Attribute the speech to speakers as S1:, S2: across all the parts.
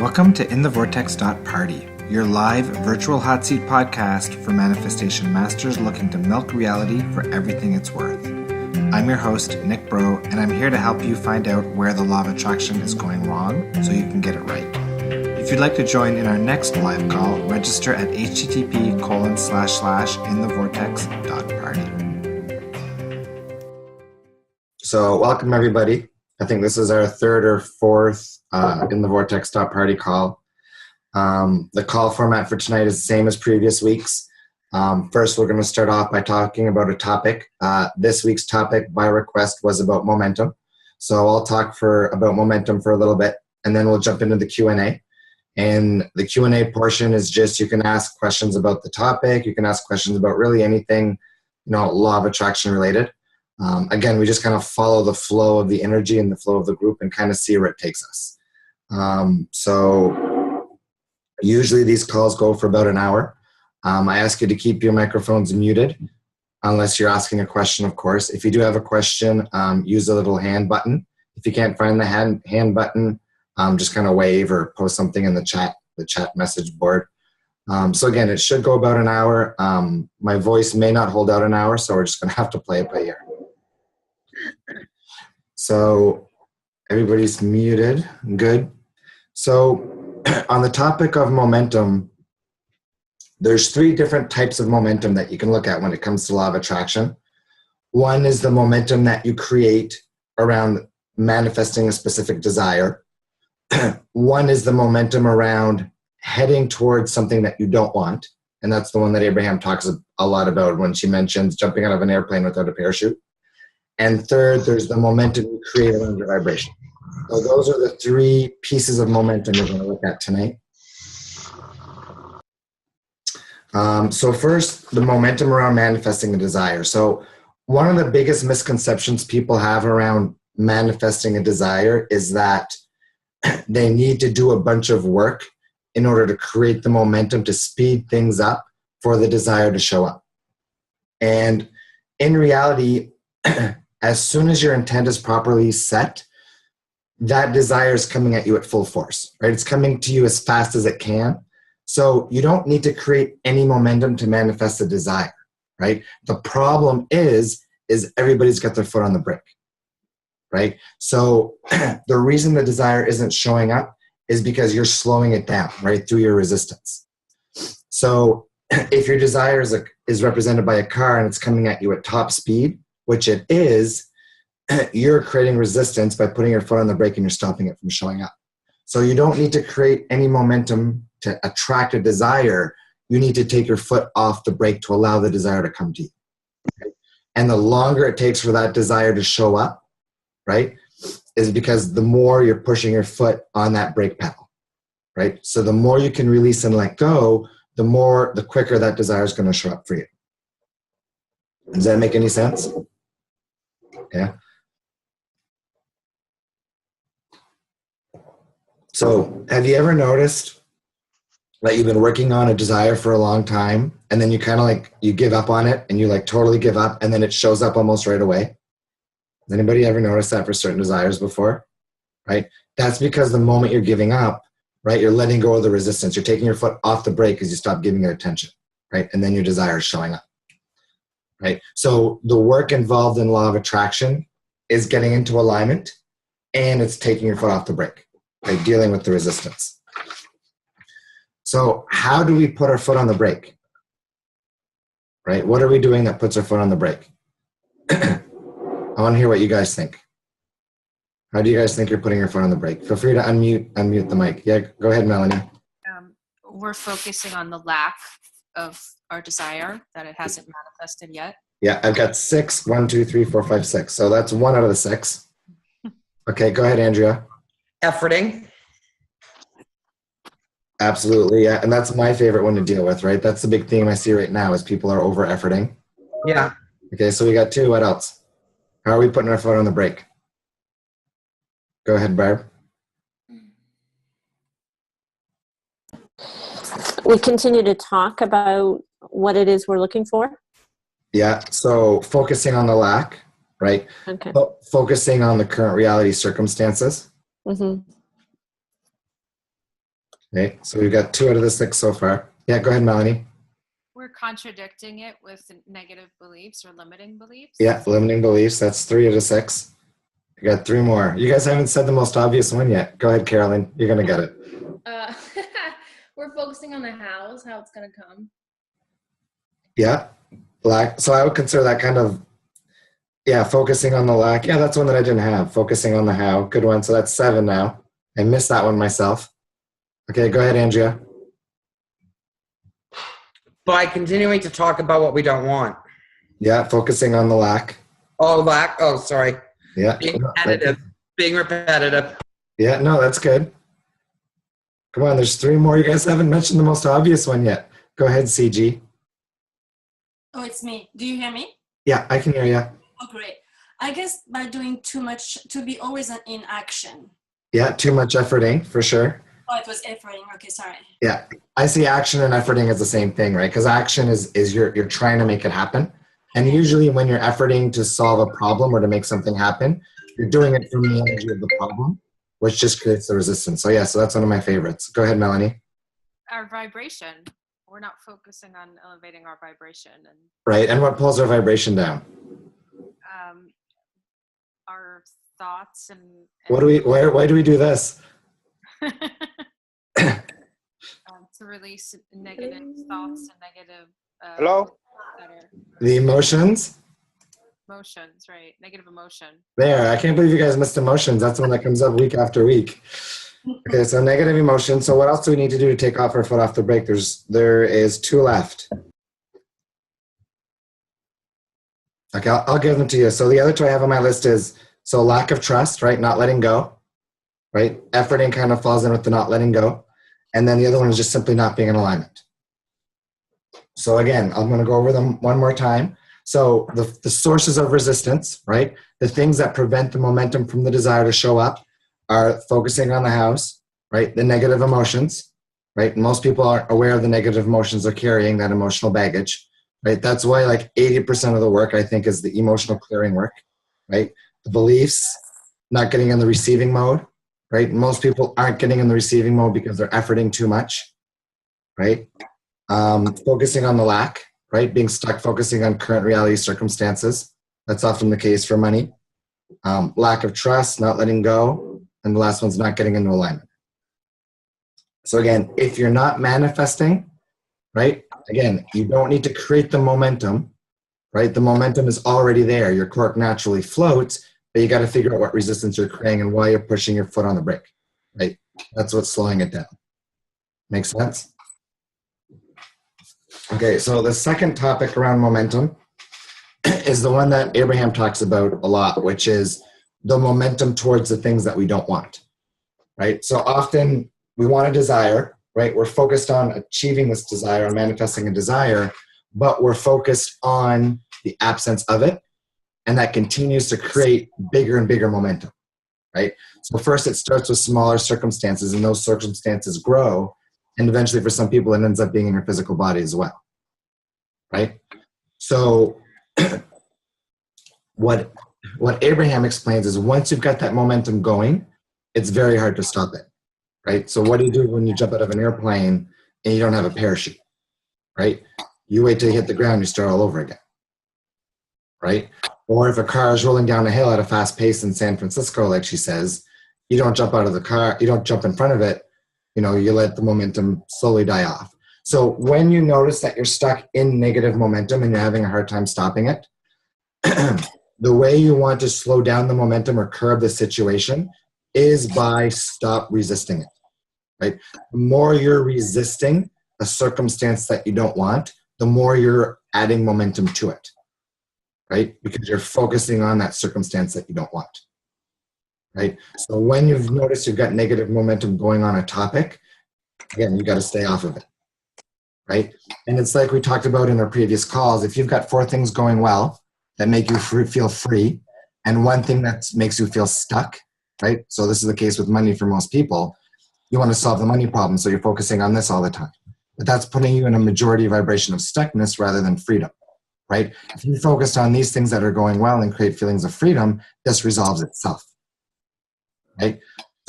S1: Welcome to InTheVortex.Party, your live virtual hot seat podcast for manifestation masters looking to milk reality for everything it's worth. I'm your host, Nick Bro, and I'm here to help you find out where the law of attraction is going wrong so you can get it right. If you'd like to join in our next live call, register at http://InTheVortex.Party. So welcome everybody. I think this is our third or fourth InTheVortex.Party call. The call format for tonight is the same as previous weeks. First, we're going to start off by talking about a topic. This week's topic by request was about momentum. So I'll talk about momentum for a little bit, and then we'll jump into the Q&A. And the Q&A portion is just you can ask questions about the topic. You can ask questions about really anything, law of attraction related. Again, we just kind of follow the flow of the energy and the flow of the group and kind of see where it takes us. So usually these calls go for about an hour. I ask you to keep your microphones muted unless you're asking a question, of course. If you do have a question, use the little hand button. If you can't find the hand button, just kind of wave or post something in the chat message board. So again, it should go about an hour. My voice may not hold out an hour, so we're just going to have to play it by ear. So everybody's muted. Good. So on the topic of momentum, there's three different types of momentum that you can look at when it comes to law of attraction. One is the momentum that you create around manifesting a specific desire. One is the momentum around heading towards something that you don't want. And that's the one that Abraham talks a lot about when she mentions jumping out of an airplane without a parachute. And third, there's the momentum you create around your vibration. So those are the three pieces of momentum we're going to look at tonight. So first, the momentum around manifesting a desire. So one of the biggest misconceptions people have around manifesting a desire is that they need to do a bunch of work in order to create the momentum to speed things up for the desire to show up. And in reality, as soon as your intent is properly set, that desire is coming at you at full force, right? It's coming to you as fast as it can. So you don't need to create any momentum to manifest a desire, right? The problem is everybody's got their foot on the brake, right? So the reason the desire isn't showing up is because you're slowing it down, right, through your resistance. So if your desire is represented by a car and it's coming at you at top speed, which it is, you're creating resistance by putting your foot on the brake and you're stopping it from showing up. So you don't need to create any momentum to attract a desire. You need to take your foot off the brake to allow the desire to come to you. Okay? And the longer it takes for that desire to show up, right, is because the more you're pushing your foot on that brake pedal, right? So the more you can release and let go, the quicker that desire is going to show up for you. Does that make any sense? Yeah. So have you ever noticed that you've been working on a desire for a long time and then you kind of you give up on it and you totally give up and then it shows up almost right away? Has anybody ever noticed that for certain desires before? Right? That's because the moment you're giving up, right, you're letting go of the resistance. You're taking your foot off the brake because you stop giving it attention, right? And then your desire is showing up, right? So the work involved in law of attraction is getting into alignment and it's taking your foot off the brake, right? Dealing with the resistance. So how do we put our foot on the brake, right? What are we doing that puts our foot on the brake? I want to hear what you guys think. How do you guys think you're putting your foot on the brake? Feel free to unmute the mic. Yeah, go ahead, Melanie.
S2: We're focusing on the lack of our desire, that it hasn't manifested yet.
S1: Yeah, I've got 6. 1, 2, 3, 4, 5, 6. So that's 1 out of the 6. Okay, go ahead, Andrea.
S3: Efforting.
S1: Absolutely, yeah. And that's my favorite one to deal with, right? That's the big theme I see right now is people are over-efforting.
S3: Yeah.
S1: Okay, so we got 2. What else? How are we putting our foot on the brake? Go ahead, Barb.
S4: We continue to talk about what it is we're looking for.
S1: Yeah, so focusing on the lack, right?
S4: Okay.
S1: Focusing on the current reality circumstances.
S4: Mm-hmm.
S1: Okay, so we've got 2 out of the 6 so far. Yeah, go ahead, Melanie.
S2: We're contradicting it with negative beliefs or limiting beliefs.
S1: Yeah, limiting beliefs. That's 3 out of 6. You got 3 more. You guys haven't said the most obvious one yet. Go ahead, Carolyn. You're gonna get it.
S5: Uh, we're focusing on the hows, how it's gonna come.
S1: Yeah, lack. So I would consider that kind of, yeah, focusing on the lack. Yeah, that's one that I didn't have. Focusing on the how. Good one. So that's 7 now. I missed that one myself. Okay, go ahead, Andrea.
S3: By continuing to talk about what we don't want.
S1: Yeah, focusing on the lack.
S3: Oh, lack. Oh, sorry.
S1: Yeah.
S3: Being repetitive. Being repetitive.
S1: Yeah, no, that's good. Come on, there's 3 more. You guys haven't mentioned the most obvious one yet. Go ahead, CG.
S6: Oh, it's me. Do you hear me?
S1: Yeah, I can hear you.
S6: Oh, great. I guess by doing too much, to be always in action.
S1: Yeah, too much efforting, for sure.
S6: Oh, it was efforting. Okay, sorry.
S1: Yeah, I see action and efforting as the same thing, right? Because action is you're trying to make it happen. And usually when you're efforting to solve a problem or to make something happen, you're doing it from the energy of the problem, which just creates the resistance. So yeah, so that's one of my favorites. Go ahead, Melanie.
S2: Our vibration. We're not focusing on elevating our vibration and
S1: Right, and what pulls our vibration down?
S2: our thoughts and
S1: Why do we do this?
S2: to release negative thoughts and negative
S7: Hello?
S2: that are
S1: The emotions?
S2: emotions, right? Negative emotion.
S1: There, I can't believe you guys missed emotions. That's one that comes up week after week. Okay, so negative emotion. So what else do we need to do to take off our foot off the brake? There is 2 left. Okay, I'll give them to you. So the other 2 I have on my list is, so lack of trust, right? Not letting go, right? Efforting kind of falls in with the not letting go. And then the other one is just simply not being in alignment. So again, I'm going to go over them one more time. So the sources of resistance, right? The things that prevent the momentum from the desire to show up are focusing on the house, right? The negative emotions, right? Most people aren't aware of the negative emotions they're carrying, that emotional baggage, right? That's why like 80% of the work, I think, is the emotional clearing work, right? The beliefs, not getting in the receiving mode, right? Most people aren't getting in the receiving mode because they're efforting too much, right? Focusing on the lack, right? Being stuck focusing on current reality circumstances. That's often the case for money. Lack of trust, not letting go. And the last one's not getting into alignment. So again, if you're not manifesting, right? Again, you don't need to create the momentum, right? The momentum is already there. Your cork naturally floats, but you got to figure out what resistance you're creating and why you're pushing your foot on the brake, right? That's what's slowing it down. Make sense? Okay, so the second topic around momentum is the one that Abraham talks about a lot, which is the momentum towards the things that we don't want, right? So often we want a desire, right? We're focused on achieving this desire, on manifesting a desire, but we're focused on the absence of it, and that continues to create bigger and bigger momentum, right? So first it starts with smaller circumstances, and those circumstances grow, and eventually for some people it ends up being in your physical body as well, right? So what Abraham explains is once you've got that momentum going, it's very hard to stop it, right? So what do you do when you jump out of an airplane and you don't have a parachute, right? You wait till you hit the ground, you start all over again, right? Or if a car is rolling down a hill at a fast pace in San Francisco, like she says, you don't jump out of the car, you don't jump in front of it, you let the momentum slowly die off. So when you notice that you're stuck in negative momentum and you're having a hard time stopping it, the way you want to slow down the momentum or curb the situation is by stop resisting it, right? The more you're resisting a circumstance that you don't want, the more you're adding momentum to it, right? Because you're focusing on that circumstance that you don't want, right? So when you've noticed you've got negative momentum going on a topic, again, you got to stay off of it, right? And it's like we talked about in our previous calls, if you've got 4 things going well that make you feel free, and 1 thing that makes you feel stuck, right? So this is the case with money for most people. You want to solve the money problem, so you're focusing on this all the time. But that's putting you in a majority vibration of stuckness rather than freedom, right? If you focused on these things that are going well and create feelings of freedom, this resolves itself, right?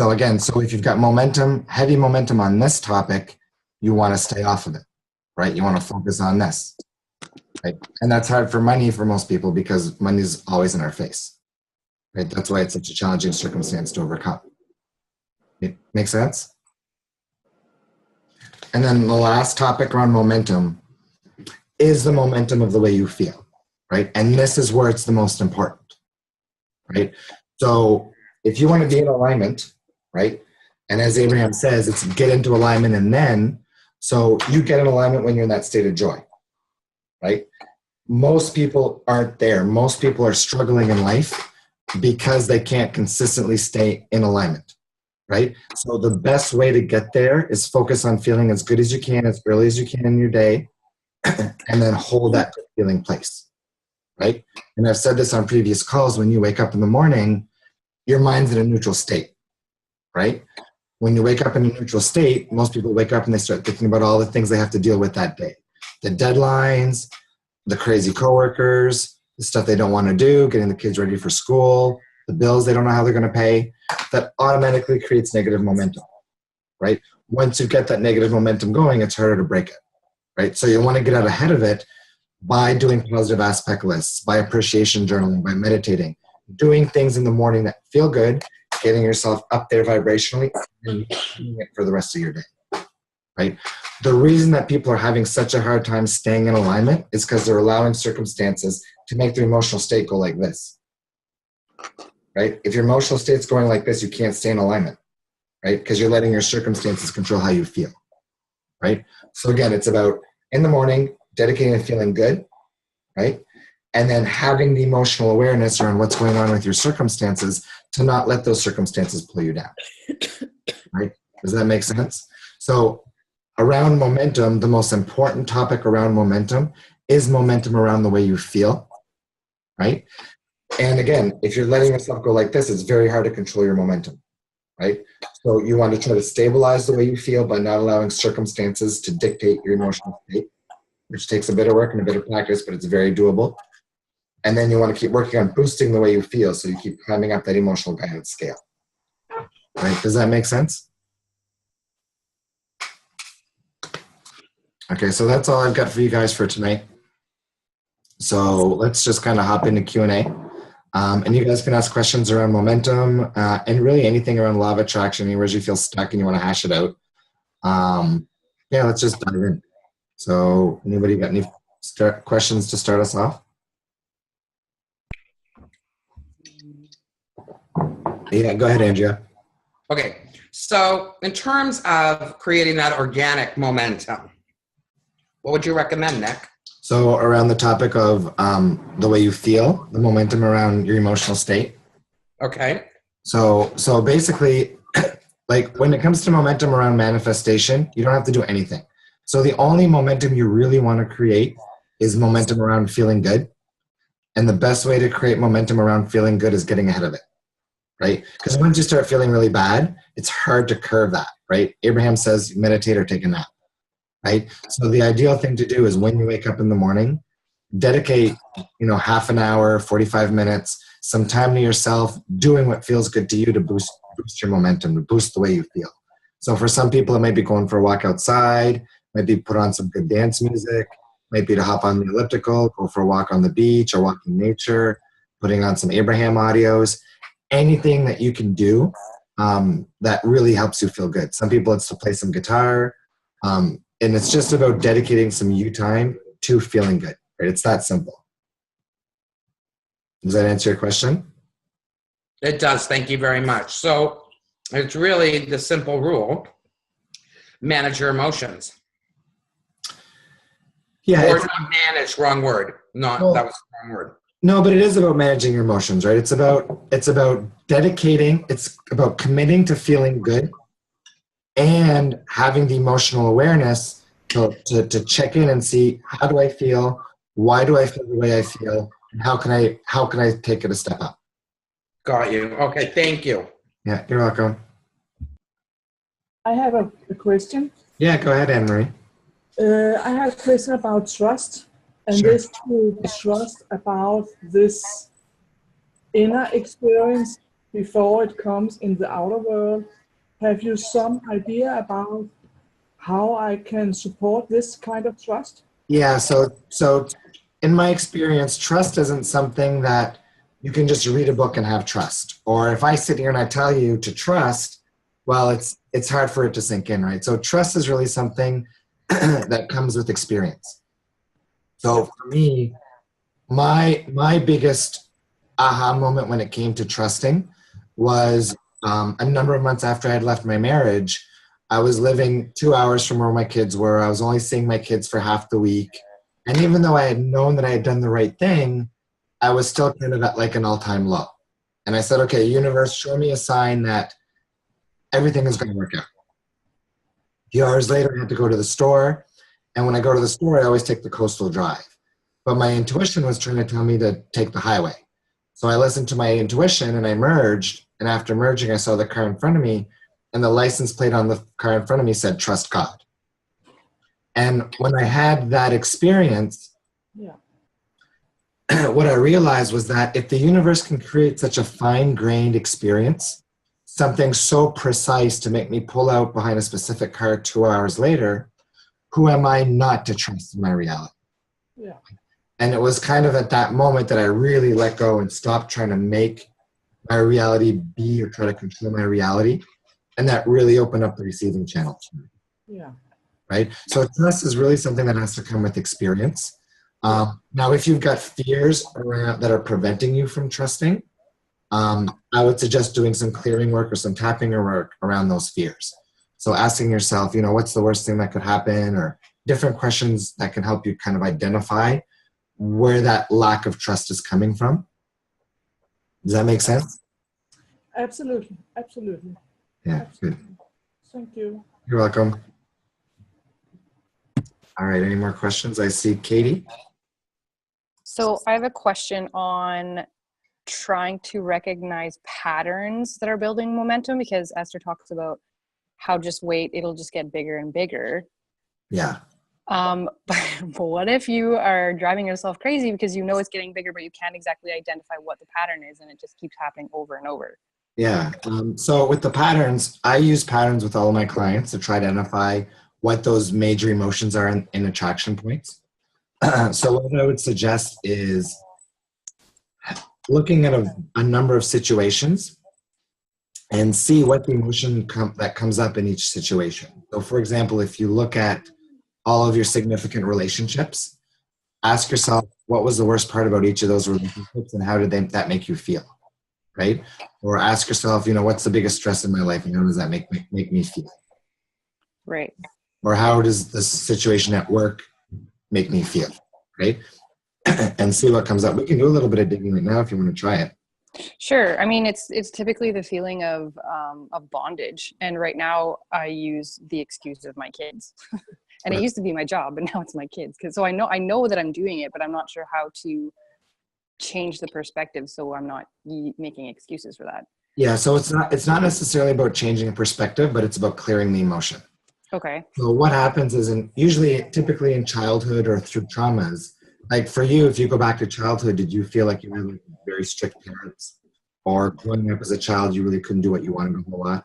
S1: So again, so if you've got momentum, heavy momentum on this topic, you want to stay off of it, right? You want to focus on this, right? And that's hard for money for most people because money is always in our face, right? That's why it's such a challenging circumstance to overcome. It makes sense? And then the last topic around momentum is the momentum of the way you feel, right? And this is where it's the most important, right? So if you want to be in alignment, right? And as Abraham says, it's get into alignment and then, so you get in alignment when you're in that state of joy, right? Most people aren't there. Most people are struggling in life because they can't consistently stay in alignment, right? So the best way to get there is focus on feeling as good as you can, as early as you can in your day, and then hold that feeling place, right? And I've said this on previous calls, when you wake up in the morning, your mind's in a neutral state, right? When you wake up in a neutral state, most people wake up and they start thinking about all the things they have to deal with that day. The deadlines, the crazy coworkers, the stuff they don't want to do, getting the kids ready for school, the bills they don't know how they're going to pay. That automatically creates negative momentum, right? Once you get that negative momentum going, it's harder to break it, right? So you want to get out ahead of it by doing positive aspect lists, by appreciation journaling, by meditating, doing things in the morning that feel good, getting yourself up there vibrationally, and doing it for the rest of your day, right? The reason that people are having such a hard time staying in alignment is because they're allowing circumstances to make their emotional state go like this, right? If your emotional state's going like this, you can't stay in alignment, right? Because you're letting your circumstances control how you feel, right? So again, it's about in the morning, dedicating to feeling good, right? And then having the emotional awareness around what's going on with your circumstances to not let those circumstances pull you down, right? Does that make sense? So around momentum, the most important topic around momentum is momentum around the way you feel, right? And again, if you're letting yourself go like this, it's very hard to control your momentum, right? So you want to try to stabilize the way you feel by not allowing circumstances to dictate your emotional state, which takes a bit of work and a bit of practice, but it's very doable. And then you want to keep working on boosting the way you feel so you keep climbing up that emotional guidance scale. Right? Does that make sense? Okay, so that's all I've got for you guys for tonight. So let's just kind of hop into Q&A. And you guys can ask questions around momentum and really anything around law of attraction, anywhere you feel stuck and you want to hash it out. Yeah, let's just dive in. So anybody got any questions to start us off? Yeah, go ahead, Andrea.
S3: Okay, so in terms of creating that organic momentum, what would you recommend, Nick?
S1: So around the topic of the way you feel, the momentum around your emotional state.
S3: Okay.
S1: So basically, like when it comes to momentum around manifestation, you don't have to do anything. So the only momentum you really want to create is momentum around feeling good. And the best way to create momentum around feeling good is getting ahead of it, right? Because once you start feeling really bad, it's hard to curve that, right? Abraham says meditate or take a nap, right? So the ideal thing to do is when you wake up in the morning, dedicate, half an hour, 45 minutes, some time to yourself, doing what feels good to you to boost your momentum, to boost the way you feel. So for some people, it might be going for a walk outside, might be put on some good dance music, might be to hop on the elliptical, go for a walk on the beach or walk in nature, putting on some Abraham audios, anything that you can do that really helps you feel good. Some people, it's to play some guitar, and it's just about dedicating some you time to feeling good. Right? It's that simple. Does that answer your question?
S3: It does. Thank you very much. So it's really the simple rule: manage your emotions.
S1: Yeah.
S3: Or not manage, wrong word. That was the wrong word.
S1: No, but it is about managing your emotions, right? It's about dedicating, it's about committing to feeling good and having the emotional awareness to check in and see, how do I feel? Why do I feel the way I feel? And how can I take it a step up?
S3: Got you. Okay, thank you.
S1: Yeah, you're welcome.
S7: I have a question.
S1: Yeah, go ahead, Anne-Marie.
S7: I have a question about trust, and
S1: Sure.
S7: this to trust about this inner experience before it comes in the outer world. Have you some idea about how I can support this kind of trust?
S1: Yeah, so in my experience, trust isn't something that you can just read a book and have trust. Or if I sit here and I tell you to trust, well, it's hard for it to sink in, right? So trust is really something that comes with experience. So for me, my biggest aha moment when it came to trusting was a number of months after I had left my marriage. I was living 2 hours from where my kids were. I was only seeing my kids for half the week. And even though I had known that I had done the right thing, I was still kind of at like an all-time low. And I said, okay, universe, show me a sign that everything is going to work out. A few hours later, I had to go to the store. And when I go to the store, I always take the coastal drive. But my intuition was trying to tell me to take the highway. So I listened to my intuition and I merged. And after merging, I saw the car in front of me, and the license plate on the car in front of me said, "Trust God." And when I had that experience,
S7: Yeah.
S1: what I realized was that if the universe can create such a fine-grained experience, something so precise to make me pull out behind a specific car 2 hours later, who am I not to trust in my reality?
S7: Yeah.
S1: And it was kind of at that moment that I really let go and stopped trying to make my reality be or try to control my reality. And that really opened up the receiving channel to me,
S7: Yeah.
S1: right? So trust is really something that has to come with experience. Now, if you've got fears around that are preventing you from trusting, I would suggest doing some clearing work or some tapping work around those fears. So asking yourself, what's the worst thing that could happen, or different questions that can help you kind of identify where that lack of trust is coming from. Does that make sense?
S7: Absolutely. Absolutely.
S1: Yeah, good.
S7: Thank you.
S1: You're welcome. All right, any more questions? I see Katie.
S8: So I have a question on trying to recognize patterns that are building momentum, because Esther talks about how just wait, it'll just get bigger and bigger.
S1: Yeah.
S8: But what if you are driving yourself crazy because you know it's getting bigger, but you can't exactly identify what the pattern is, and it just keeps happening over and over?
S1: Yeah. So with the patterns, I use patterns with all of my clients to try to identify what those major emotions are in attraction points. So what I would suggest is looking at a number of situations and see what the emotion that comes up in each situation. So for example, if you look at all of your significant relationships, ask yourself, what was the worst part about each of those relationships, and how did that make you feel, right? Or ask yourself, what's the biggest stress in my life, and how does that make me feel?
S8: Right.
S1: Or how does this situation at work make me feel, right? And see what comes up. We can do a little bit of digging right now if you want to try it.
S8: Sure. I mean, it's typically the feeling of bondage, and right now I use the excuse of my kids. And it used to be my job, but now it's my kids. So I know that I'm doing it, but I'm not sure how to change the perspective so I'm not making excuses for that.
S1: Yeah, so it's not necessarily about changing a perspective, but it's about clearing the emotion.
S8: Okay.
S1: So what happens is, typically in childhood or through traumas, like for you, if you go back to childhood, did you feel like you had very strict parents? Or growing up as a child, you really couldn't do what you wanted a whole lot?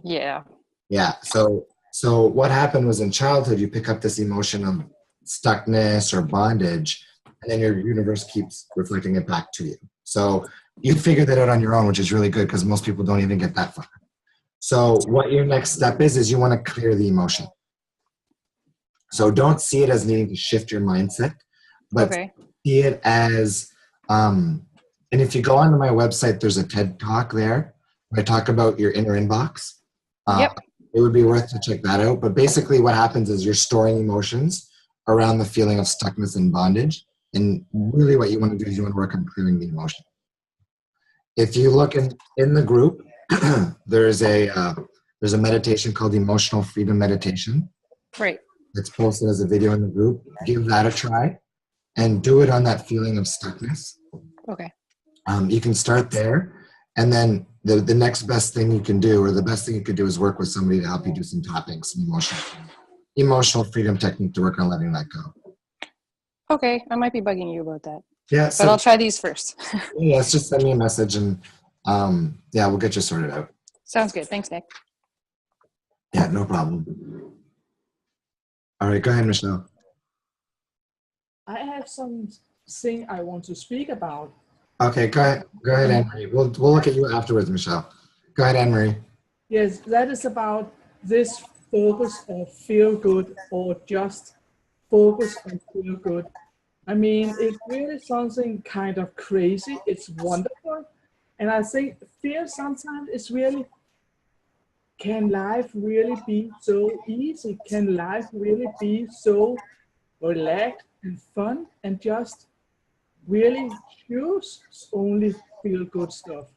S8: Yeah.
S1: Yeah, so what happened was in childhood, you pick up this emotion of stuckness or bondage, and then your universe keeps reflecting it back to you. So you figured that out on your own, which is really good because most people don't even get that far. So what your next step is you want to clear the emotion. So don't see it as needing to shift your mindset, but see it as, and if you go onto my website, there's a TED Talk there where I talk about your inner inbox.
S8: Yep.
S1: It would be worth to check that out. But basically what happens is you're storing emotions around the feeling of stuckness and bondage. And really what you want to do is you want to work on clearing the emotion. If you look in the group, there's a meditation called Emotional Freedom Meditation.
S8: Right.
S1: It's posted as a video in the group. Give that a try and do it on that feeling of stuckness.
S8: Okay.
S1: You can start there. And then the next best thing you can do, or the best thing you could do, is work with somebody to help you do some tapping, some emotional freedom technique to work on letting that go.
S8: Okay. I might be bugging you about that.
S1: Yeah.
S8: But I'll try these first.
S1: Yeah, just send me a message and Yeah, we'll get you sorted out.
S8: Sounds good. Thanks, Nick.
S1: Yeah, no problem. All right, go ahead, Michelle.
S7: I have something I want to speak about.
S1: Okay, go ahead, Anne-Marie. We'll look at you afterwards, Michelle. Go ahead, Anne-Marie.
S7: Yes, that is about this focus of feel good or just focus on feel good. I mean, it's really something kind of crazy. It's wonderful. And I think fear sometimes is really, can life really be so easy? Can life really be so relaxed and fun and just really choose only feel good stuff?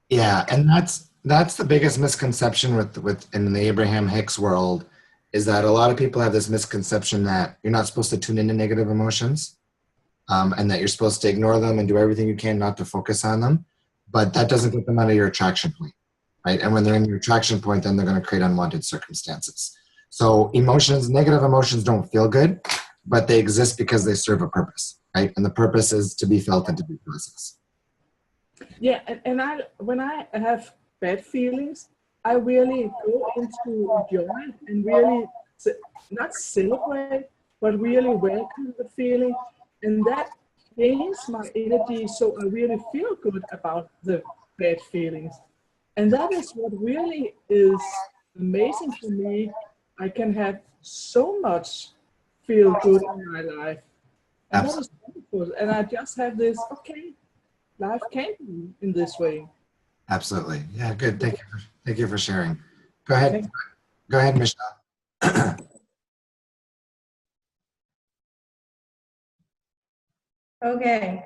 S1: Yeah, and that's the biggest misconception with in the Abraham Hicks world, is that a lot of people have this misconception that you're not supposed to tune into negative emotions, and that you're supposed to ignore them and do everything you can not to focus on them. But that doesn't get them out of your attraction point, right? And when they're in your attraction point, then they're going to create unwanted circumstances. So emotions, negative emotions don't feel good, but they exist because they serve a purpose, right? And the purpose is to be felt and to be processed.
S7: Yeah, and when I have bad feelings, I really go into joy and really not celebrate, but really welcome the feeling, and that changes my energy, so I really feel good about the bad feelings, and that is what really is amazing for me. I can have so much feel good in my life, and that is wonderful. And I just have this, okay, life can be in this way.
S1: Absolutely. Yeah, good. Thank you for sharing. Go ahead.
S7: Thank-
S1: Go ahead, Michelle.
S9: Okay.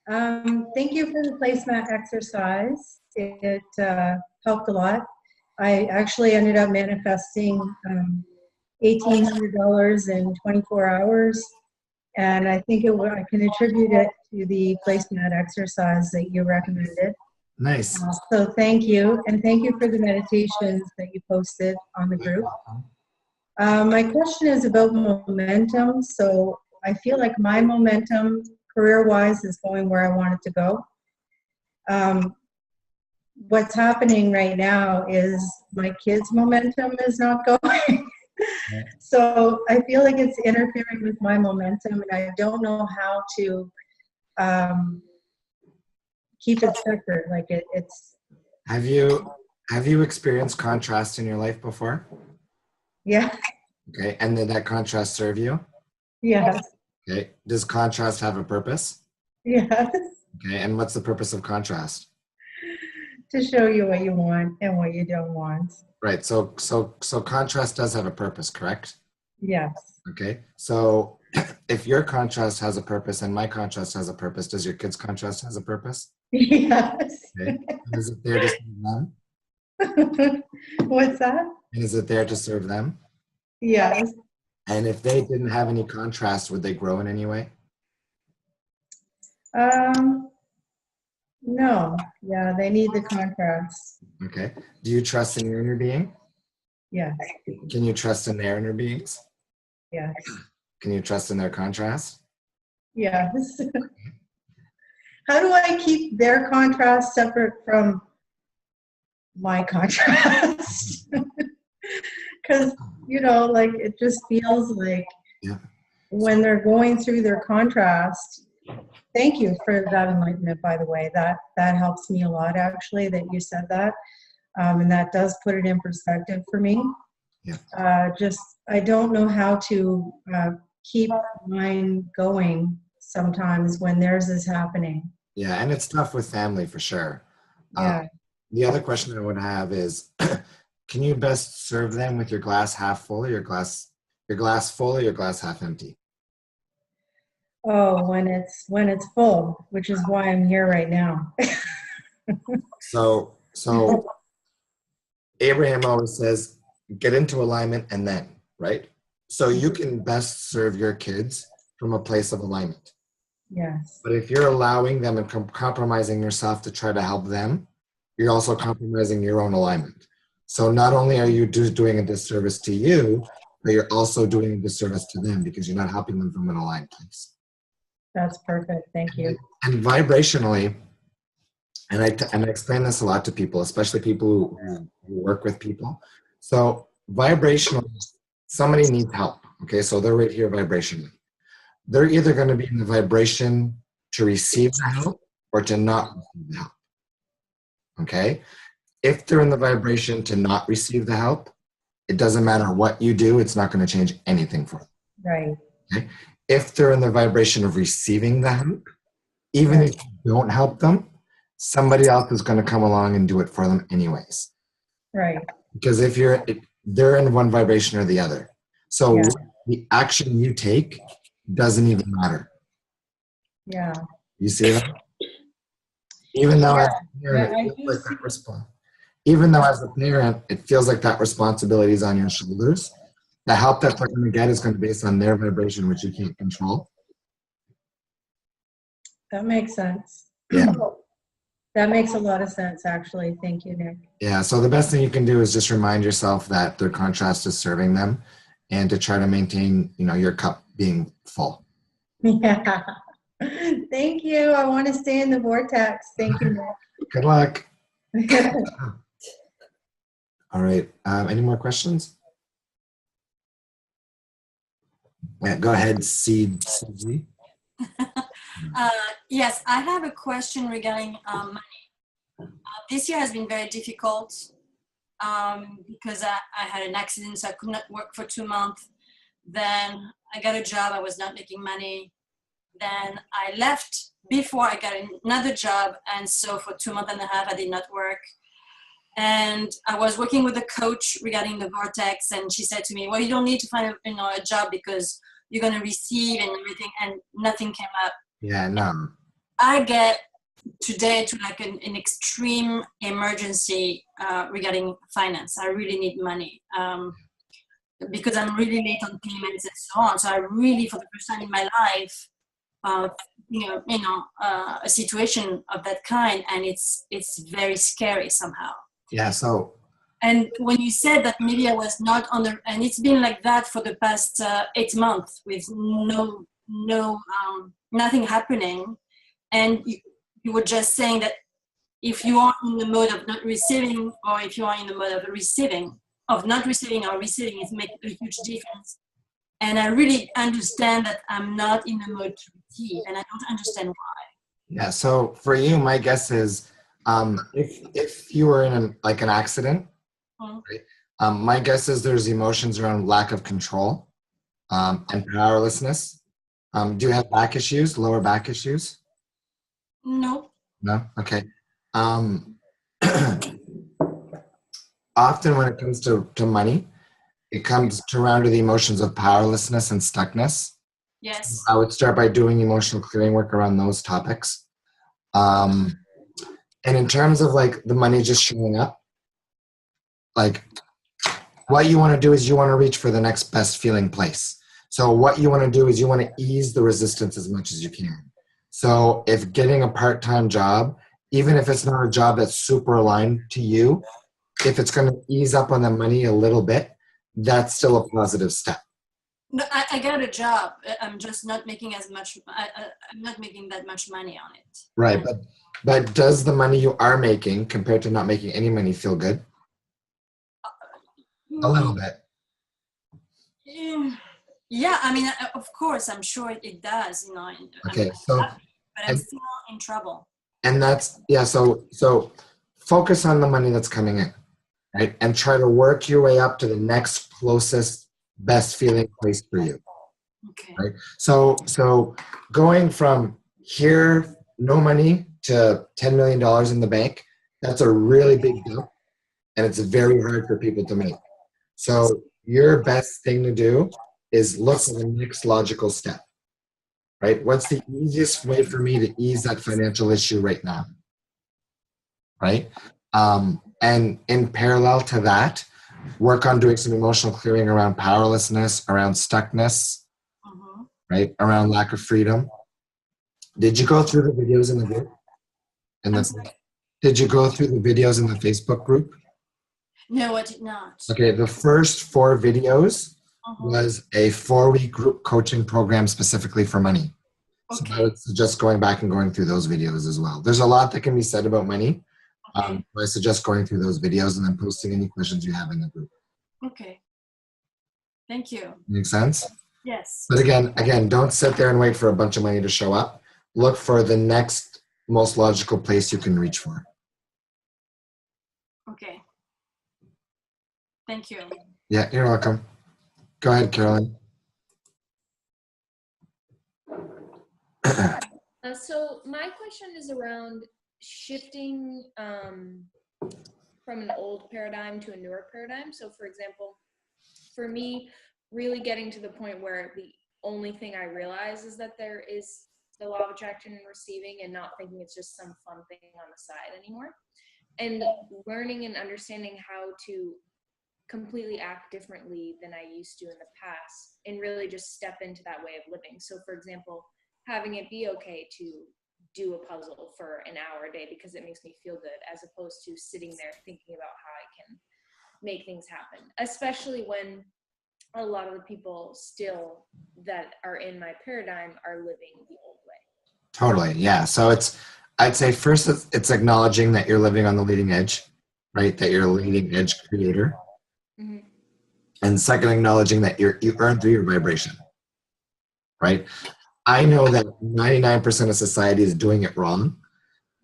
S9: Thank you for the placemat exercise. It helped a lot. I actually ended up manifesting $1,800 in 24 hours. And I think I can attribute it to the placemat exercise that you recommended.
S1: Nice.
S9: So thank you. And thank you for the meditations that you posted on the group. My question is about momentum. So I feel like my momentum career-wise is going where I want it to go. What's happening right now is my kids' momentum is not going. So I feel like it's interfering with my momentum, and I don't know how to keep it separate. Like it's.
S1: Have you experienced contrast in your life before?
S9: Yeah.
S1: Okay. And did that contrast serve you?
S9: Yes.
S1: Okay. Does contrast have a purpose?
S9: Yes.
S1: Okay. And what's the purpose of contrast?
S9: To show you what you want and what you don't want.
S1: Right. So contrast does have a purpose, correct?
S9: Yes.
S1: Okay. So if your contrast has a purpose and my contrast has a purpose, does your kid's contrast has a purpose?
S9: Yes.
S1: Okay. And is it there to serve them?
S9: What's that?
S1: And is it there to serve them?
S9: Yes.
S1: And if they didn't have any contrast, would they grow in any way?
S9: No. Yeah, they need the contrast.
S1: Okay. Do you trust in your inner being?
S9: Yes.
S1: Can you trust in their inner beings?
S9: Yes.
S1: Can you trust in their contrast?
S9: Yes. How do I keep their contrast separate from my contrast? Because, like it just feels like when they're going through their contrast. Thank you for that enlightenment, by the way. That helps me a lot, actually, that you said that. And that does put it in perspective for me.
S1: Yeah.
S9: I don't know how to keep mine going sometimes when theirs is happening.
S1: Yeah, and it's tough with family for sure.
S9: Yeah.
S1: The other question I would have is, can you best serve them with your glass half full or your glass full or your glass half empty?
S9: Oh, when it's full, which is why I'm here right now.
S1: So Abraham always says, get into alignment and then, right? So you can best serve your kids from a place of alignment.
S9: Yes.
S1: But if you're allowing them and compromising yourself to try to help them, you're also compromising your own alignment. So not only are you doing a disservice to you, but you're also doing a disservice to them because you're not helping them from an aligned place.
S9: That's perfect. Thank you.
S1: And vibrationally, And I explain this a lot to people, especially people who work with people. So vibrational, somebody needs help. Okay, so they're right here vibrationally. They're either going to be in the vibration to receive the help or to not receive the help. Okay? If they're in the vibration to not receive the help, it doesn't matter what you do, it's not going to change anything for them.
S9: Right.
S1: Okay? If they're in the vibration of receiving the help, even if you don't help them, somebody else is going to come along and do it for them anyways.
S9: Right.
S1: Because they're in one vibration or the other. So
S9: Yeah.
S1: the action you take doesn't even matter.
S9: Yeah.
S1: You see that? Even though as a parent, it feels like that even though as a parent, it feels like that responsibility is on your shoulders, the help that they're going to get is going to be based on their vibration, which you can't control.
S9: That makes sense.
S1: Yeah.
S9: That makes a lot of sense, actually. Thank you, Nick.
S1: Yeah. So the best thing you can do is just remind yourself that their contrast is serving them, and to try to maintain, your cup being full.
S9: Yeah. Thank you. I want to stay in the vortex. Thank you, Nick.
S1: Good luck. All right. Any more questions? Yeah, go ahead, CZ.
S6: Yes, I have a question regarding money. This year has been very difficult because I had an accident, so I could not work for 2 months. Then I got a job, I was not making money. Then I left before I got another job, and so for 2.5 months I did not work. And I was working with a coach regarding the vortex, and she said to me, well, you don't need to find a job because you're going to receive and everything, and nothing came up.
S1: Yeah, no.
S6: I get today to like an extreme emergency regarding finance. I really need money because I'm really late on payments and so on. So I really, for the first time in my life, a situation of that kind, and it's very scary somehow.
S1: Yeah. So.
S6: And when you said that maybe I was not on the, and it's been like that for the past 8 months with nothing happening, and you were just saying that if you are in the mode of not receiving, or if you are in the mode of receiving, of not receiving or receiving, it makes a huge difference. And I really understand that I'm not in the mode to receive, and I don't understand why.
S1: Yeah. So for you, my guess is, if you were in an accident, right? My guess is there's emotions around lack of control and powerlessness. Do you have back issues, lower back issues?
S6: No.
S1: No? Okay. Often when it comes to money, it comes around to the emotions of powerlessness and stuckness.
S6: Yes.
S1: I would start by doing emotional clearing work around those topics. And in terms of the money just showing up, what you want to do is you want to reach for the next best feeling place. So what you want to do is you want to ease the resistance as much as you can. So if getting a part-time job, even if it's not a job that's super aligned to you, if it's going to ease up on the money a little bit, that's still a positive step.
S6: No, I got a job. I'm just not making as much. I'm not making that much money on it.
S1: Right, but does the money you are making compared to not making any money feel good? A little bit.
S6: Yeah, I mean, of course, I'm sure it does.
S1: Okay,
S6: but I'm still in trouble.
S1: And that's So focus on the money that's coming in, right? And try to work your way up to the next closest, best feeling place for you.
S6: Okay.
S1: Right. So going from here, no money, to $10 million in the bank, that's a really big jump, and it's very hard for people to make. So your best thing to do is look for the next logical step, right? What's the easiest way for me to ease that financial issue right now, right? And in parallel to that, work on doing some emotional clearing around powerlessness, around stuckness, right? Around lack of freedom. Did you go through the videos in the group? Did you go through the videos in the Facebook group?
S6: No, I did not.
S1: Okay, the first 4 videos was a 4-week group coaching program specifically for money. So I
S6: Okay.
S1: would suggest going back and going through those videos as well. There's a lot that can be said about money.
S6: Okay.
S1: I suggest going through those videos and then posting any questions you have in the group.
S6: Okay. Thank you.
S1: Make sense?
S6: Yes.
S1: But again, don't sit there and wait for a bunch of money to show up. Look for the next most logical place you can reach for.
S6: Okay. Thank you.
S1: Yeah, you're welcome. Go ahead, Carolyn.
S5: So my question is around shifting from an old paradigm to a newer paradigm. So for example, for me, really getting to the point where the only thing I realize is that there is the law of attraction and receiving, and not thinking it's just some fun thing on the side anymore. And learning and understanding how to completely act differently than I used to in the past, and really just step into that way of living. So for example, having it be okay to do a puzzle for an hour a day because it makes me feel good, as opposed to sitting there thinking about how I can make things happen, especially when a lot of the people still that are in my paradigm are living the old way.
S1: Totally, yeah. So I'd say first it's acknowledging that you're living on the leading edge, right? That you're a leading edge creator.
S5: Mm-hmm.
S1: And second, acknowledging that you earn through your vibration, right? I know that 99% of society is doing it wrong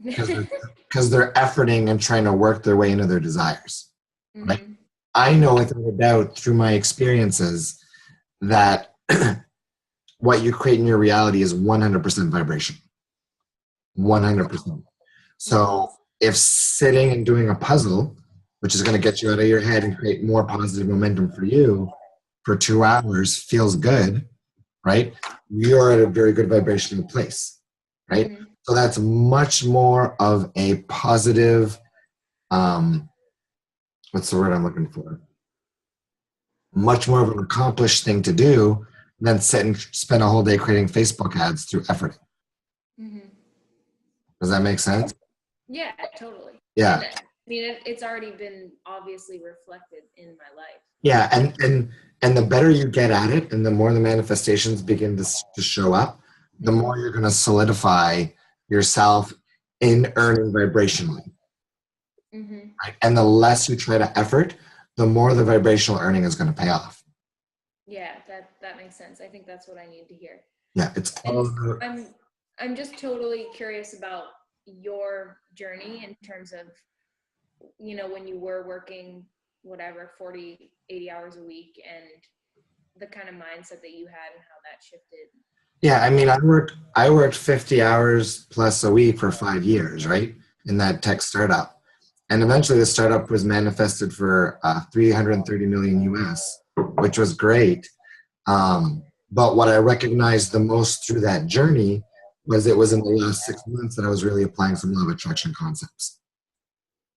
S1: because they're efforting and trying to work their way into their desires, right?
S5: Mm-hmm.
S1: I know without a doubt through my experiences that what you create in your reality is 100% vibration. 100%. So if sitting and doing a puzzle, which is going to get you out of your head and create more positive momentum for you for 2 hours, feels good, right? You're at a very good vibrational place, right?
S5: Mm-hmm.
S1: So that's much more of a positive, what's the word I'm looking for? Much more of an accomplished thing to do than sit and spend a whole day creating Facebook ads through effort.
S5: Mm-hmm.
S1: Does that make sense?
S5: Yeah, totally.
S1: Yeah.
S5: And, I mean, it's already been obviously reflected in my life.
S1: Yeah, and the better you get at it, and the more the manifestations begin to show up, the more you're going to solidify yourself in earning vibrationally.
S5: Mm-hmm.
S1: Right? And the less you try to effort, the more the vibrational earning is going to pay off.
S5: Yeah, that makes sense. I think that's what I need to hear.
S1: Yeah, it's all about,
S5: I'm just totally curious about your journey in terms of, you know, when you were working whatever 40, 80 hours a week, and the kind of mindset that you had and how that shifted.
S1: yeah. I mean, I worked 50 hours plus a week for 5 years, right, in that tech startup, and eventually the startup was manifested for 330 million US, which was great. But what I recognized the most through that journey was it was in the last 6 months that I was really applying some law of attraction concepts,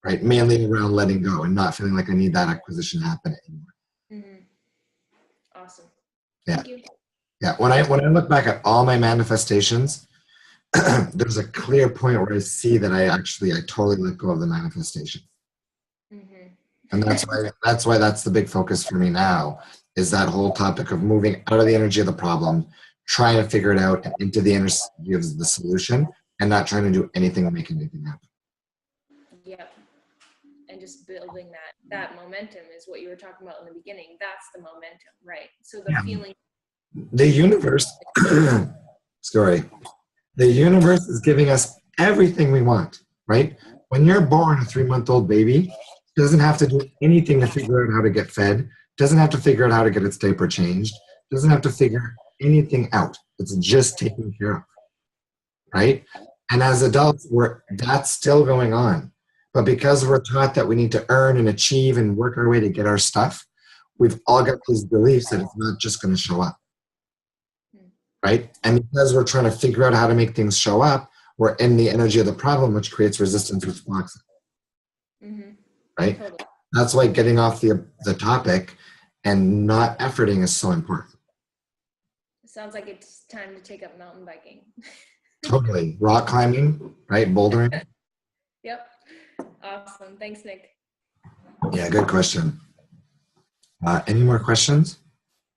S1: right? Mainly around letting go and not feeling like I need that acquisition to happen anymore.
S5: Mm-hmm. Awesome.
S1: Yeah.
S5: Thank you.
S1: Yeah. When I look back at all my manifestations, there's a clear point where I see that I totally let go of the manifestation.
S5: Mm-hmm.
S1: And that's why that's the big focus for me now, is that whole topic of moving out of the energy of the problem, trying to figure it out, and into the energy of the solution, and not trying to do anything to make anything happen.
S5: Yep. And just building that momentum is what you were talking about in the beginning. That's the momentum, right? So the feeling.
S1: The universe, the universe is giving us everything we want, right? When you're born, a 3-month-old baby doesn't have to do anything to figure out how to get fed, doesn't have to figure out how to get its diaper changed, doesn't have to figure anything out. It's just taken care of, right? And as adults, that's still going on. But because we're taught that we need to earn and achieve and work our way to get our stuff, we've all got these beliefs that it's not just going to show up, right? And because we're trying to figure out how to make things show up, we're in the energy of the problem, which creates resistance, which blocks it, right?
S5: Totally.
S1: That's why getting off the topic and not efforting is so important.
S5: It sounds like it's time to take up mountain biking.
S1: Totally. Rock climbing, right? Bouldering.
S5: Yep. Awesome. Thanks, Nick.
S1: Yeah, good question. Any more questions?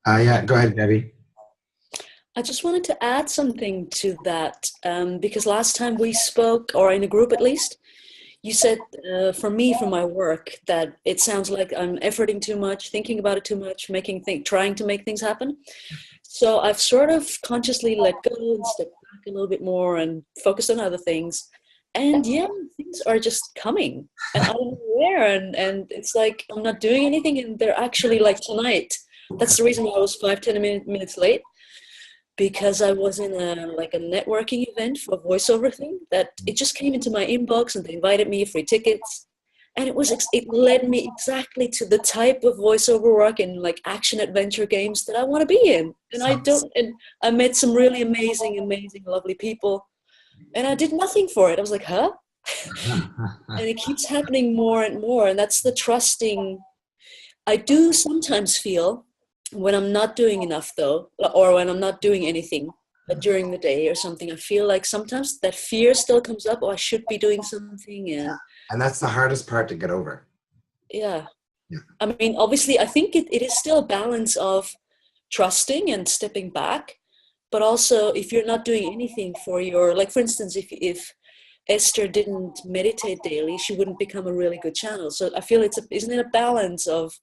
S1: Yeah, go ahead, Debbie.
S10: I just wanted to add something to that because last time we spoke, or in a group at least, you said for me, from my work, that it sounds like I'm efforting too much, thinking about it too much, trying to make things happen. So I've sort of consciously let go and stepped back a little bit more and focused on other things. And yeah, things are just coming and I don't know where. And it's like I'm not doing anything. And they're actually like tonight. That's the reason why I was 5-10 minutes late, because I was in a networking event for a voiceover thing that it just came into my inbox and they invited me free tickets. And it led me exactly to the type of voiceover work and like action adventure games that I want to be in. And I met some really amazing, lovely people. And I did nothing for it. I was like, huh? And it keeps happening more and more. And that's the trusting. I do sometimes feel when I'm not doing enough though, or when I'm not doing anything during the day or something, I feel like sometimes that fear still comes up. Oh, I should be doing something.
S1: And that's the hardest part to get over.
S10: Yeah. I mean, obviously, I think it is still a balance of trusting and stepping back, but also if you're not doing anything for for instance, if Esther didn't meditate daily, she wouldn't become a really good channel. So I feel isn't it a balance of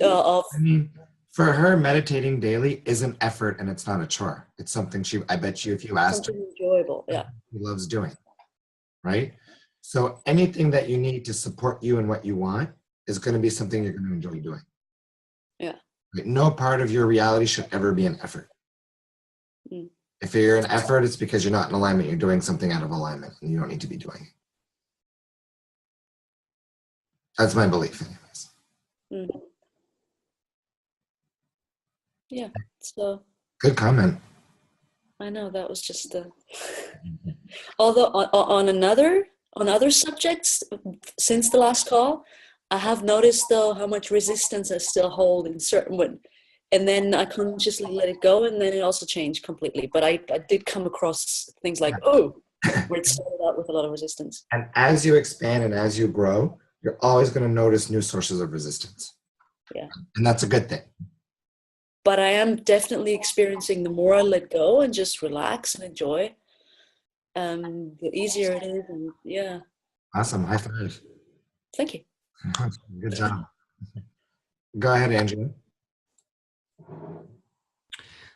S1: I mean, for her, meditating daily is an effort and it's not a chore. It's something I bet you if you asked her,
S10: enjoyable, yeah,
S1: she loves doing, right? So anything that you need to support you and what you want is going to be something you're going to enjoy doing.
S10: Yeah.
S1: Right? No part of your reality should ever be an effort.
S10: Mm.
S1: If you're an effort, it's because you're not in alignment. You're doing something out of alignment and you don't need to be doing it. That's my belief anyways.
S10: Mm. Yeah, so.
S1: Good comment.
S10: I know, that was just although on other subjects since the last call, I have noticed though how much resistance I still hold in certain one, and then I consciously let it go, and then it also changed completely. But I did come across things like, where it started out with a lot of resistance.
S1: And as you expand and as you grow, you're always going to notice new sources of resistance.
S10: Yeah.
S1: And that's a good thing.
S10: But I am definitely experiencing the more I let go and just relax and enjoy, the easier it is. And yeah.
S1: Awesome. High five.
S10: Thank you.
S1: Good job. Go ahead, Angela.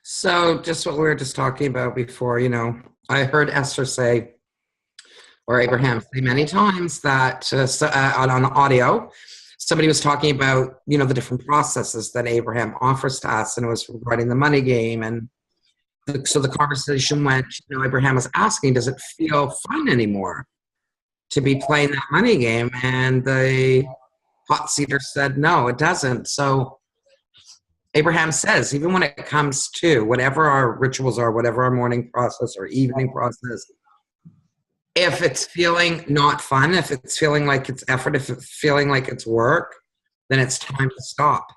S3: So just what we were just talking about before, I heard Esther say, or Abraham say many times that on audio, somebody was talking about, the different processes that Abraham offers to us, and it was regarding the money game. And so the conversation went, Abraham was asking, does it feel fun anymore to be playing that money game? And the hot seater said, no, it doesn't. So Abraham says, even when it comes to whatever our rituals are, whatever our morning process or evening process, if it's feeling not fun, if it's feeling like it's effort, if it's feeling like it's work, then it's time to stop.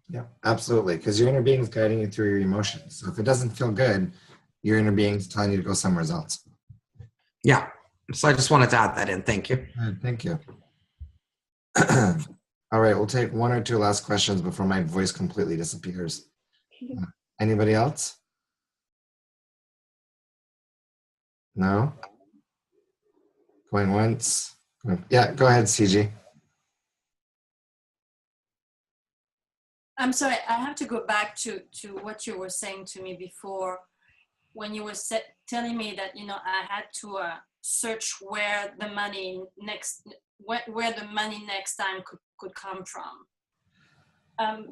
S1: Yeah, absolutely. Because your inner being is guiding you through your emotions. So if it doesn't feel good, your inner being is telling you to go somewhere else.
S3: Yeah. So I just wanted to add that in. Thank you.
S1: Thank you. All right, we'll take one or two last questions before my voice completely disappears. Anybody else? No? Going once? Yeah, go ahead, CG.
S6: I'm sorry, I have to go back to what you were saying to me before when you were telling me that, I had to search where the money next time could come from.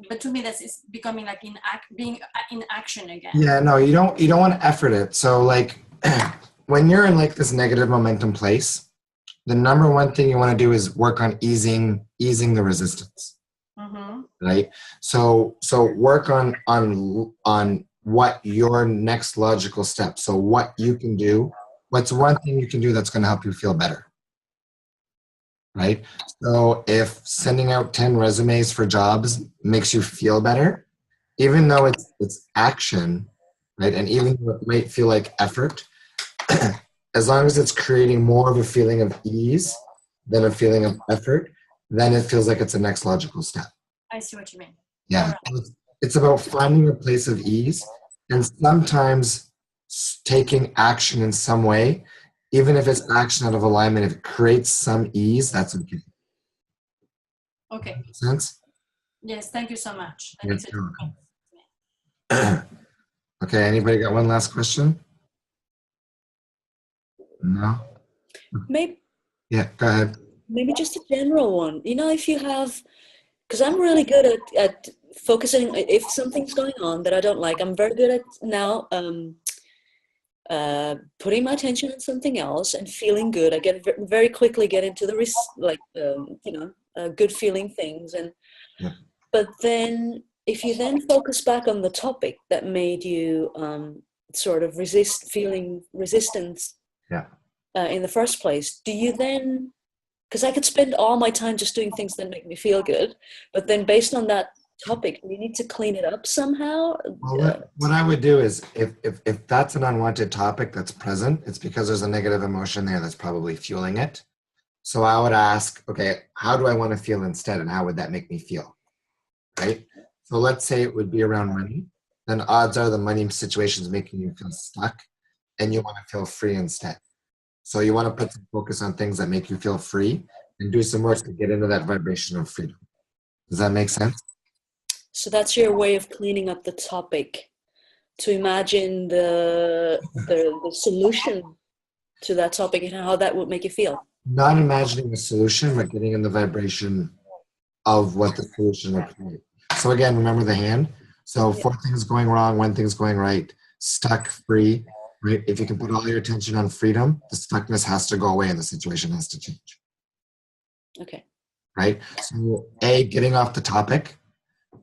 S6: But to me, it's becoming like being in action again.
S1: Yeah, no, you don't want to effort it. So like when you're in like this negative momentum place, the number one thing you want to do is work on easing the resistance. Mm-hmm. Right? So work on what your next logical step. So what you can do, what's one thing you can do that's going to help you feel better. Right? So if sending out 10 resumes for jobs makes you feel better, even though it's action, right? And even though it might feel like effort, as long as it's creating more of a feeling of ease than a feeling of effort, then it feels like it's the next logical step.
S6: I see what you mean.
S1: Yeah. It's about finding a place of ease And sometimes taking action in some way, even if it's action out of alignment, if it creates some ease, that's okay.
S6: Okay.
S1: Make sense?
S6: Yes, thank you so much. That
S1: You're
S6: makes it
S1: welcome. Okay, anybody got one last question? No?
S10: Maybe,
S1: Yeah, go ahead.
S10: maybe just a general one. You know, if you have, because I'm really good at focusing, if something's going on that I don't like, I'm very good at now putting my attention on something else and feeling good. I get very quickly get into the good feeling things. And
S1: Yeah.
S10: But then if you then focus back on the topic that made you sort of feeling resistance
S1: Yeah.
S10: in the first place, do you then, because I could spend all my time just doing things that make me feel good, but then based on that topic, you need to clean it up somehow?
S1: Well, what I would do is if that's an unwanted topic that's present, it's because there's a negative emotion there that's probably fueling it. So I would ask, okay, how do I want to feel instead, and how would that make me feel? Right? So let's say it would be around money. Then odds are the money situation is making you feel stuck, and you want to feel free instead. So you want to put some focus on things that make you feel free and do some work to get into that vibration of freedom. Does that make sense?
S10: So that's your way of cleaning up the topic, to imagine the solution to that topic and how that would make you feel.
S1: Not imagining a solution, but getting in the vibration of what the solution would create. So again, remember the hand. So 4 things going wrong, 1 thing's going right, stuck, free, right? If you can put all your attention on freedom, the stuckness has to go away and the situation has to change.
S10: Okay.
S1: Right? So getting off the topic,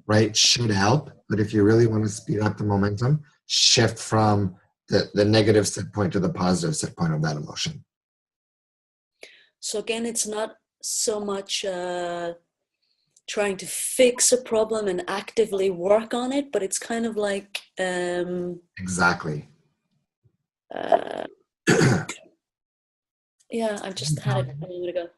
S1: right, should help. But if you really want to speed up the momentum, shift from the negative set point to the positive set point of that emotion.
S10: So again, it's not so much trying to fix a problem and actively work on it, but it's kind of like
S1: Exactly.
S10: Yeah, I've just had it a minute ago.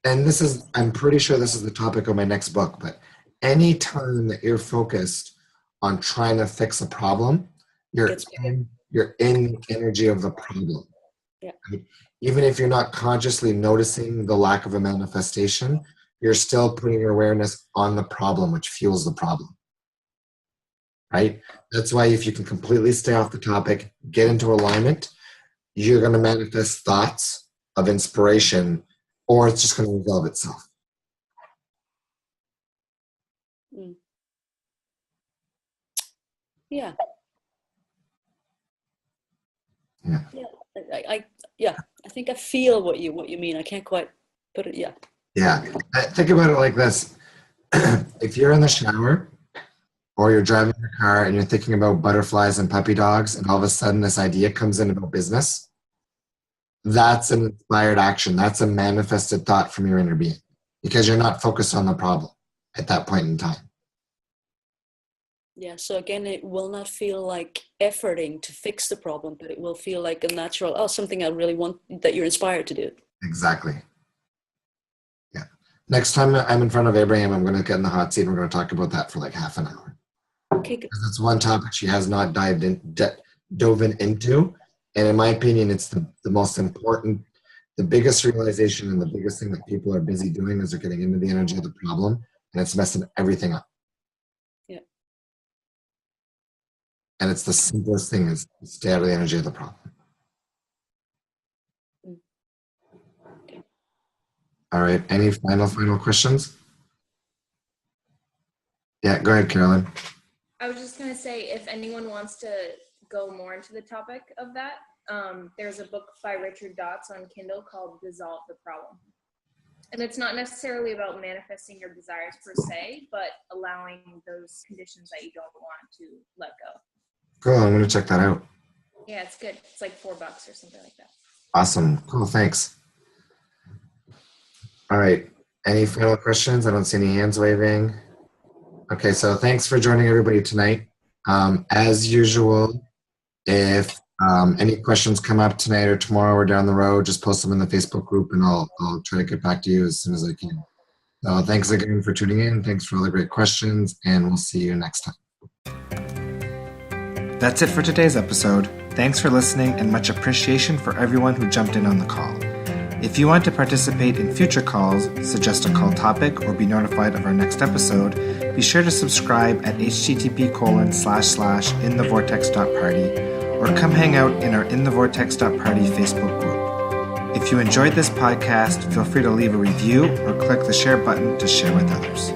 S1: And this is, I'm pretty sure this is the topic of my next book, but any time that you're focused on trying to fix a problem, you're in the energy of the problem.
S10: Yeah.
S1: Right? Even if you're not consciously noticing the lack of a manifestation, you're still putting your awareness on the problem, which fuels the problem. Right? That's why if you can completely stay off the topic, get into alignment, you're going to manifest thoughts of inspiration, or it's just going to resolve itself.
S10: Mm. Yeah.
S1: Yeah.
S10: Yeah. I think I feel what you mean. I can't quite put it. Yeah.
S1: Yeah. Think about it like this. If you're in the shower or you're driving your car and you're thinking about butterflies and puppy dogs, and all of a sudden this idea comes in about business, that's an inspired action. That's a manifested thought from your inner being, because you're not focused on the problem at that point in time.
S10: Yeah. So again, it will not feel like efforting to fix the problem, but it will feel like a natural, something I really want, that you're inspired to do.
S1: Exactly. Yeah. Next time I'm in front of Abraham, I'm going to get in the hot seat and we're going to talk about that for like half an hour.
S10: Okay.
S1: Because it's one topic she has not dove into. And in my opinion, it's the most important, the biggest realization and the biggest thing that people are busy doing is they're getting into the energy of the problem, and it's messing everything up.
S10: Yeah.
S1: And it's the simplest thing is to stay out of the energy of the problem.
S10: Okay.
S1: All right. Any final questions? Yeah, go ahead, Carolyn.
S5: I was just going to say, if anyone wants to go more into the topic of that, there's a book by Richard Dotz on Kindle called Dissolve the Problem. And it's not necessarily about manifesting your desires per se, but allowing those conditions that you don't want to let go.
S1: Cool. I'm going to check that out.
S5: Yeah, it's good. It's like $4 or something like that.
S1: Awesome. Cool. Thanks. All right. Any final questions? I don't see any hands waving. Okay. So thanks for joining everybody tonight. As usual, if any questions come up tonight or tomorrow or down the road, just post them in the Facebook group and I'll try to get back to you as soon as I can. So thanks again for tuning in. Thanks for all the great questions, and we'll see you next time.
S11: That's it for today's episode. Thanks for listening and much appreciation for everyone who jumped in on the call. If you want to participate in future calls, suggest a call topic, or be notified of our next episode, be sure to subscribe at http://InTheVortex.Party or come hang out in our InTheVortex.Party Facebook group. If you enjoyed this podcast, feel free to leave a review or click the share button to share with others.